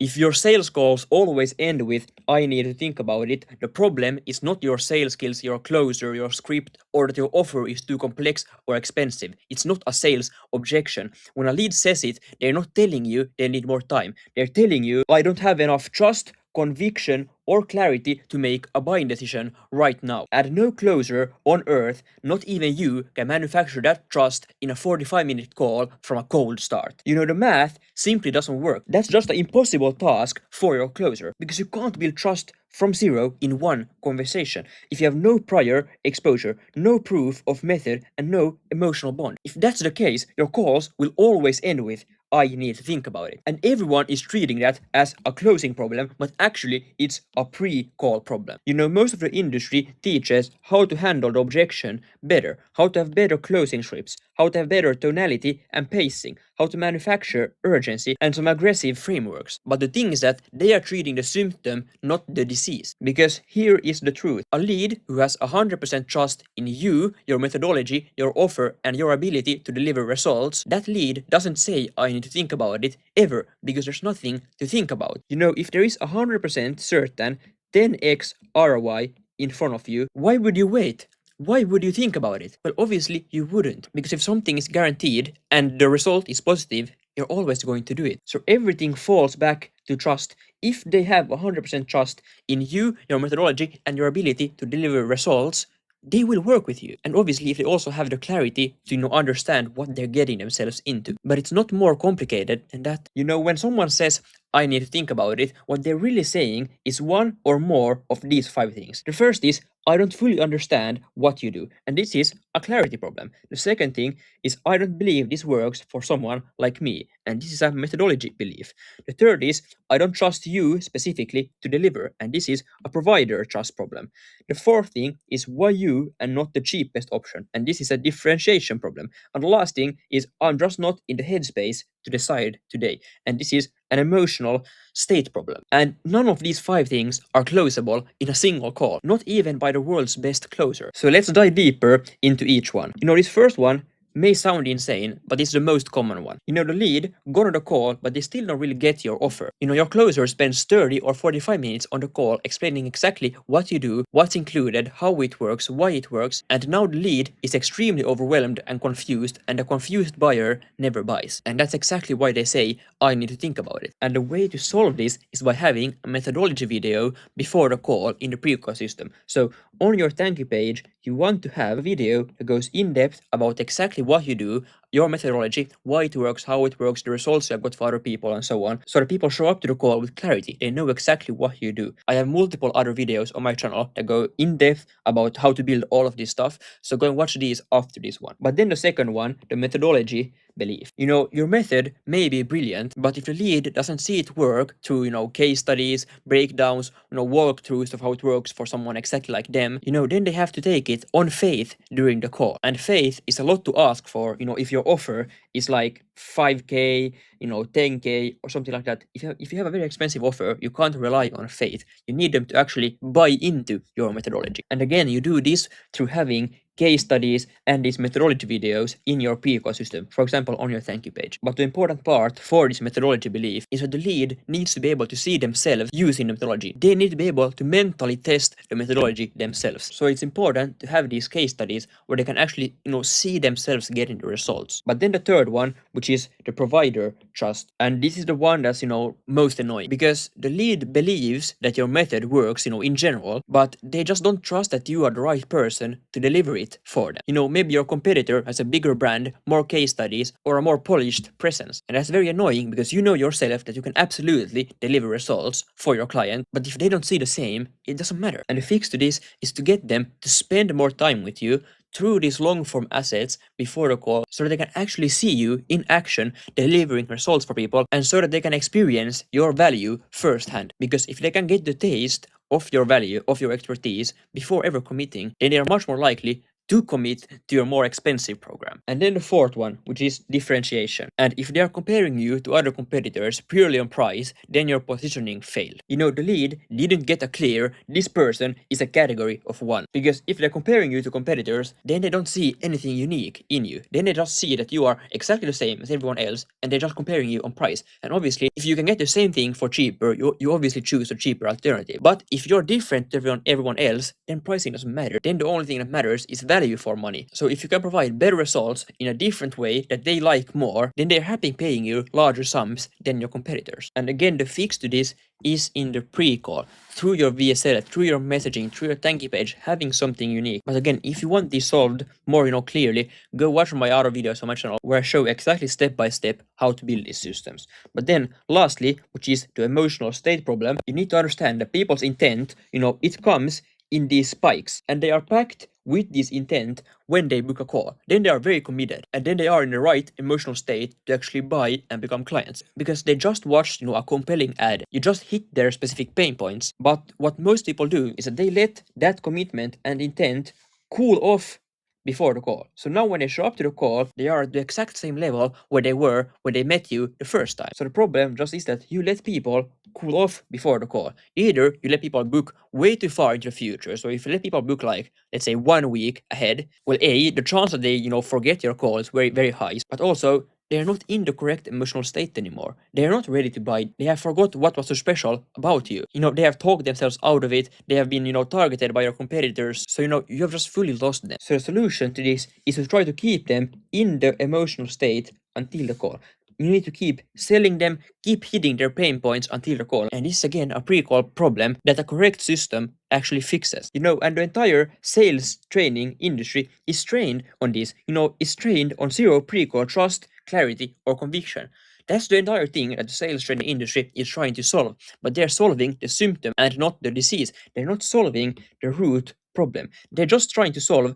If your sales calls always end with, I need to think about it, the problem is not your sales skills, your closer, your script, or that your offer is too complex or expensive. It's not a sales objection. When a lead says it, they're not telling you they need more time. They're telling you, I don't have enough trust, conviction, or clarity to make a buying decision right now. And no closer on earth, not even you, can manufacture that trust in a 45-minute call from a cold start. You know, the math simply doesn't work. That's just an impossible task for your closer, because you can't build trust from zero in one conversation if you have no prior exposure, no proof of method, and no emotional bond. If that's the case, your calls will always end with, I need to think about it. And everyone is treating that as a closing problem, but actually it's a pre-call problem. You know, most of the industry teaches how to handle the objection better, how to have better closing scripts, how to have better tonality and pacing, how to manufacture urgency and some aggressive frameworks. But the thing is that they are treating the symptom, not the disease. Because here is the truth. A lead who has 100% trust in you, your methodology, your offer, and your ability to deliver results, that lead doesn't say, I need to think about it, ever, because there's nothing to think about. You know, if there is 100% certain 10x ROI in front of you, why would you wait? Why would you think about it? Well, obviously you wouldn't, because if something is guaranteed and the result is positive, you're always going to do it. So everything falls back to trust. If they have 100% trust in you, your methodology, and your ability to deliver results, they will work with you. And obviously if they also have the clarity to understand what they're getting themselves into. But it's not more complicated than that. You know, when someone says, I need to think about it, what they're really saying is one or more of these 5 things. The first is, I don't fully understand what you do, and this is a clarity problem. The second thing is, I don't believe this works for someone like me, and this is a methodology belief. The third is, I don't trust you specifically to deliver, and this is a provider trust problem. The fourth thing is, why you and not the cheapest option, and this is a differentiation problem. And the last thing is, I'm just not in the headspace to decide today, and this is an emotional state problem. And none of these 5 things are closable in a single call, not even by the world's best closer. So let's dive deeper into each one. You know, this first one may sound insane, but it's the most common one. You know, the lead got on the call, but they still don't really get your offer. You know, your closer spends 30 or 45 minutes on the call explaining exactly what you do, what's included, how it works, why it works, and now the lead is extremely overwhelmed and confused, and a confused buyer never buys. And that's exactly why they say, I need to think about it. And the way to solve this is by having a methodology video before the call in the pre-call system. So on your thank you page, you want to have a video that goes in depth about exactly what you do, your methodology, why it works, how it works, the results you have got for other people, and so on, so that people show up to the call with clarity. They know exactly what you do. I have multiple other videos on my channel that go in depth about how to build all of this stuff, so go and watch these after this one. But then the second one, the methodology belief. You know, your method may be brilliant, but if the lead doesn't see it work through, case studies, breakdowns, walkthroughs of how it works for someone exactly like them, then they have to take it on faith during the call. And faith is a lot to ask for, if your offer is like 5K, 10K or something like that. If you have a very expensive offer, you can't rely on faith. You need them to actually buy into your methodology. And again, you do this through having case studies and these methodology videos in your ecosystem, for example, on your thank you page. But the important part for this methodology belief is that the lead needs to be able to see themselves using the methodology. They need to be able to mentally test the methodology themselves. So it's important to have these case studies where they can actually, see themselves getting the results. But then the third one, which is the provider trust. And this is the one that's, most annoying, because the lead believes that your method works, in general, but they just don't trust that you are the right person to deliver it for them. Maybe your competitor has a bigger brand, more case studies, or a more polished presence. And that's very annoying, because you know yourself that you can absolutely deliver results for your client, but if they don't see the same, it doesn't matter. And the fix to this is to get them to spend more time with you through these long-form assets before the call, so that they can actually see you in action delivering results for people, and so that they can experience your value firsthand. Because if they can get the taste of your value, of your expertise, before ever committing, then they are much more likely to commit to your more expensive program. And then the fourth one, which is differentiation. And if they are comparing you to other competitors purely on price, then your positioning failed. You know, the lead didn't get a clear, this person is a category of one. Because if they're comparing you to competitors, then they don't see anything unique in you. Then they just see that you are exactly the same as everyone else, and they're just comparing you on price. And obviously, if you can get the same thing for cheaper, you obviously choose a cheaper alternative. But if you're different to everyone else, then pricing doesn't matter. Then the only thing that matters is value for money. So if you can provide better results in a different way that they like more, then they're happy paying you larger sums than your competitors. And again, the fix to this is in the pre-call, through your VSL, through your messaging, through your thank you page, having something unique. But again, if you want this solved more, clearly, go watch my other videos on my channel where I show exactly step by step how to build these systems. But then lastly, which is the emotional state problem, you need to understand that people's intent, it comes in these spikes, and they are packed with this intent when they book a call. Then they are very committed, and then they are in the right emotional state to actually buy and become clients, because they just watched a compelling ad. You just hit their specific pain points. But what most people do is that they let that commitment and intent cool off before the call. So now when they show up to the call, they are at the exact same level where they were when they met you the first time. So the problem just is that you let people cool off before the call. Either you let people book way too far into the future. So if you let people book like, let's say 1 week ahead, well, A, the chance that they, forget your call is very, very high. But also, they are not in the correct emotional state anymore. They are not ready to buy. They have forgot what was so special about you. They have talked themselves out of it. They have been, targeted by your competitors. So, you have just fully lost them. So the solution to this is to try to keep them in the emotional state until the call. You need to keep selling them, keep hitting their pain points until the call. And this is again a pre-call problem that a correct system actually fixes. And the entire sales training industry is trained on this. It's trained on zero pre-call trust, clarity, or conviction. That's the entire thing that the sales training industry is trying to solve. But they're solving the symptom and not the disease. They're not solving the root problem. They're just trying to solve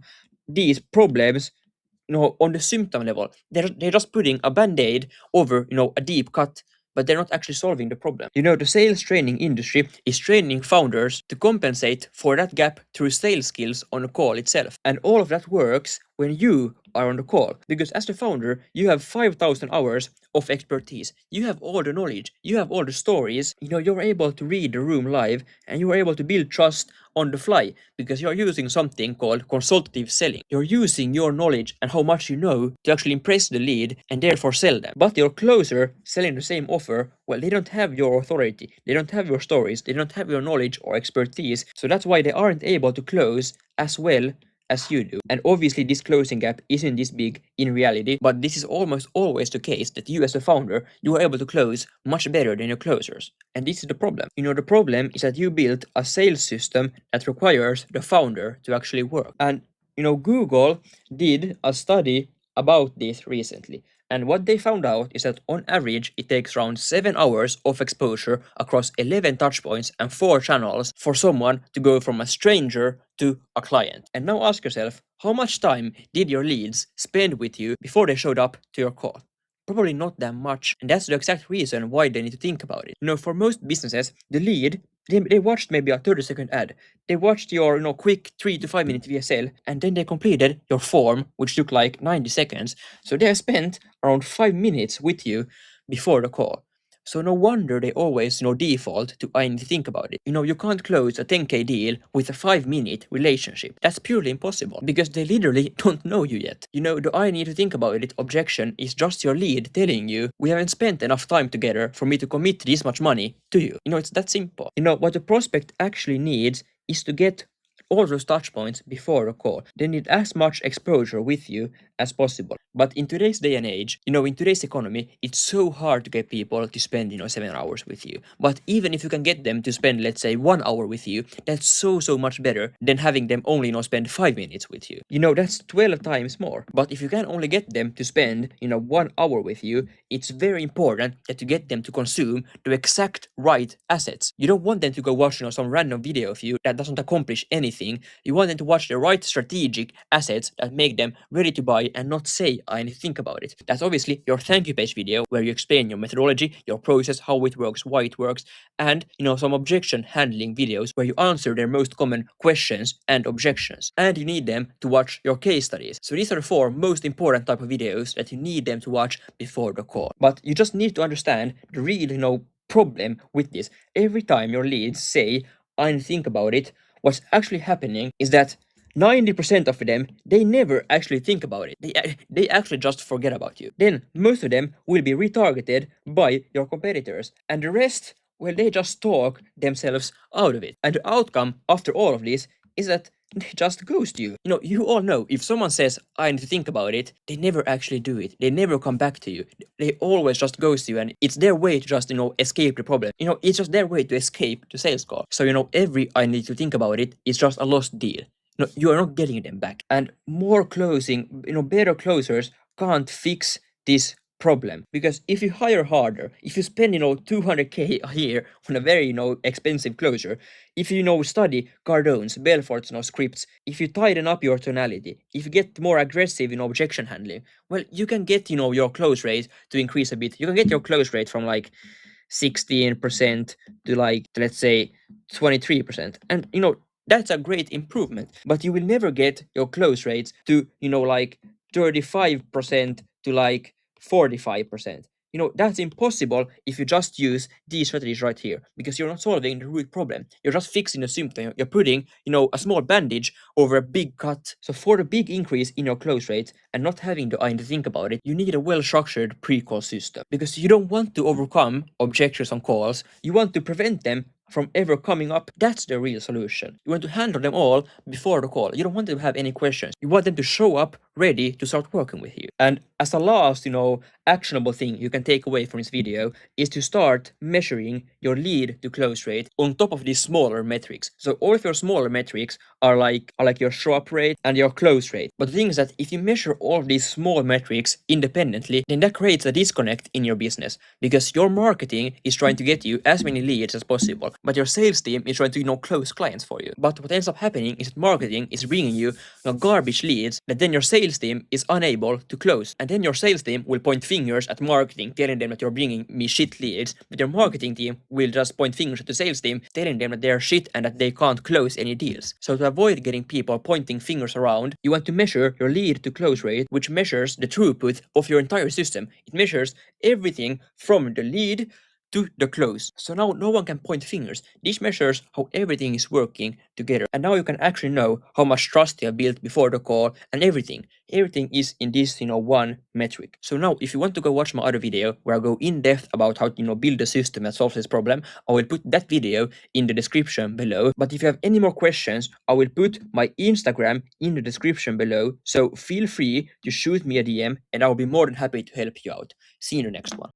these problems on the symptom level. They're just putting a band-aid over, a deep cut, but they're not actually solving the problem. The sales training industry is training founders to compensate for that gap through sales skills on the call itself. And all of that works when you are on the call. Because as the founder, you have 5,000 hours of expertise. You have all the knowledge. You have all the stories. You're able to read the room live, and you are able to build trust on the fly because you're using something called consultative selling. You're using your knowledge and how much you know to actually impress the lead and therefore sell them. But your closer selling the same offer, well, they don't have your authority. They don't have your stories. They don't have your knowledge or expertise. So that's why they aren't able to close as well as you do. And obviously this closing gap isn't this big in reality, but this is almost always the case that you as a founder, you are able to close much better than your closers. And this is the problem. The problem is that you built a sales system that requires the founder to actually work. And Google did a study about this recently. And what they found out is that on average, it takes around 7 hours of exposure across 11 touchpoints and 4 channels for someone to go from a stranger to a client. And now ask yourself, how much time did your leads spend with you before they showed up to your call? Probably not that much. And that's the exact reason why they need to think about it. For most businesses, the lead, they watched maybe a 30-second ad. They watched your, quick 3 to 5 minute VSL, and then they completed your form, which took like 90 seconds. So they have spent around 5 minutes with you before the call. So no wonder they always, default to I need to think about it. You can't close a 10K deal with a 5-minute relationship. That's purely impossible because they literally don't know you yet. The I need to think about it objection is just your lead telling you we haven't spent enough time together for me to commit this much money to you. It's that simple. What the prospect actually needs is to get all those touch points before a call. They need as much exposure with you as possible. But in today's day and age, in today's economy, it's so hard to get people to spend, 7 hours with you. But even if you can get them to spend, let's say, 1 hour with you, that's so much better than having them only, spend 5 minutes with you. That's 12 times more. But if you can only get them to spend, 1 hour with you, it's very important that you get them to consume the exact right assets. You don't want them to go watch, some random video of you that doesn't accomplish anything anything, you want them to watch the right strategic assets that make them ready to buy and not say, I need to think about it. That's obviously your thank you page video where you explain your methodology, your process, how it works, why it works, and some objection handling videos where you answer their most common questions and objections. And you need them to watch your case studies. So these are the 4 most important type of videos that you need them to watch before the call. But you just need to understand the real, problem with this. Every time your leads say, I need to think about it, what's actually happening is that 90% of them, they never actually think about it. They actually just forget about you. Then most of them will be retargeted by your competitors. And the rest, well, they just talk themselves out of it. And the outcome after all of this is that they just ghost you. You all know, if someone says, I need to think about it, they never actually do it. They never come back to you. They always just ghost you, and it's their way to just, escape the problem. It's just their way to escape the sales call. So, every I need to think about it is just a lost deal. No, you are not getting them back. And more closing, better closers can't fix this problem, because if you hire harder, if you spend 200k a year on a very expensive closer, if you study Cardone's, Belfort's scripts, if you tighten up your tonality, if you get more aggressive in objection handling, well, you can get your close rate to increase a bit. You can get your close rate from like 16% to like, let's say, 23%, and that's a great improvement. But you will never get your close rates to like 35% to like 45%. That's impossible if you just use these strategies right here, because you're not solving the root problem. You're just fixing the symptom. You're putting, a small bandage over a big cut. So for the big increase in your close rates and not having the I need to think about it, you need a well-structured pre-call system, because you don't want to overcome objections on calls. You want to prevent them from ever coming up. That's the real solution. You want to handle them all before the call. You don't want them to have any questions. You want them to show up ready to start working with you. And as a last, actionable thing you can take away from this video is to start measuring your lead to close rate on top of these smaller metrics. So all of your smaller metrics are like your show up rate and your close rate. But the thing is that if you measure all of these small metrics independently, then that creates a disconnect in your business, because your marketing is trying to get you as many leads as possible, but your sales team is trying to close clients for you. But what ends up happening is that marketing is bringing you garbage leads that then your sales team is unable to close, and then your sales team will point fingers at marketing, telling them that you're bringing me shit leads, but your marketing team will just point fingers at the sales team, telling them that they're shit and that they can't close any deals. So to avoid getting people pointing fingers around, you want to measure your lead to close rate, which measures the throughput of your entire system. It measures everything from the lead to the close. So now no one can point fingers. This measures how everything is working together. And now you can actually know how much trust you have built before the call, and everything. Everything is in this, one metric. So now if you want to go watch my other video where I go in depth about how to, build a system that solves this problem, I will put that video in the description below. But if you have any more questions, I will put my Instagram in the description below. So feel free to shoot me a DM and I will be more than happy to help you out. See you in the next one.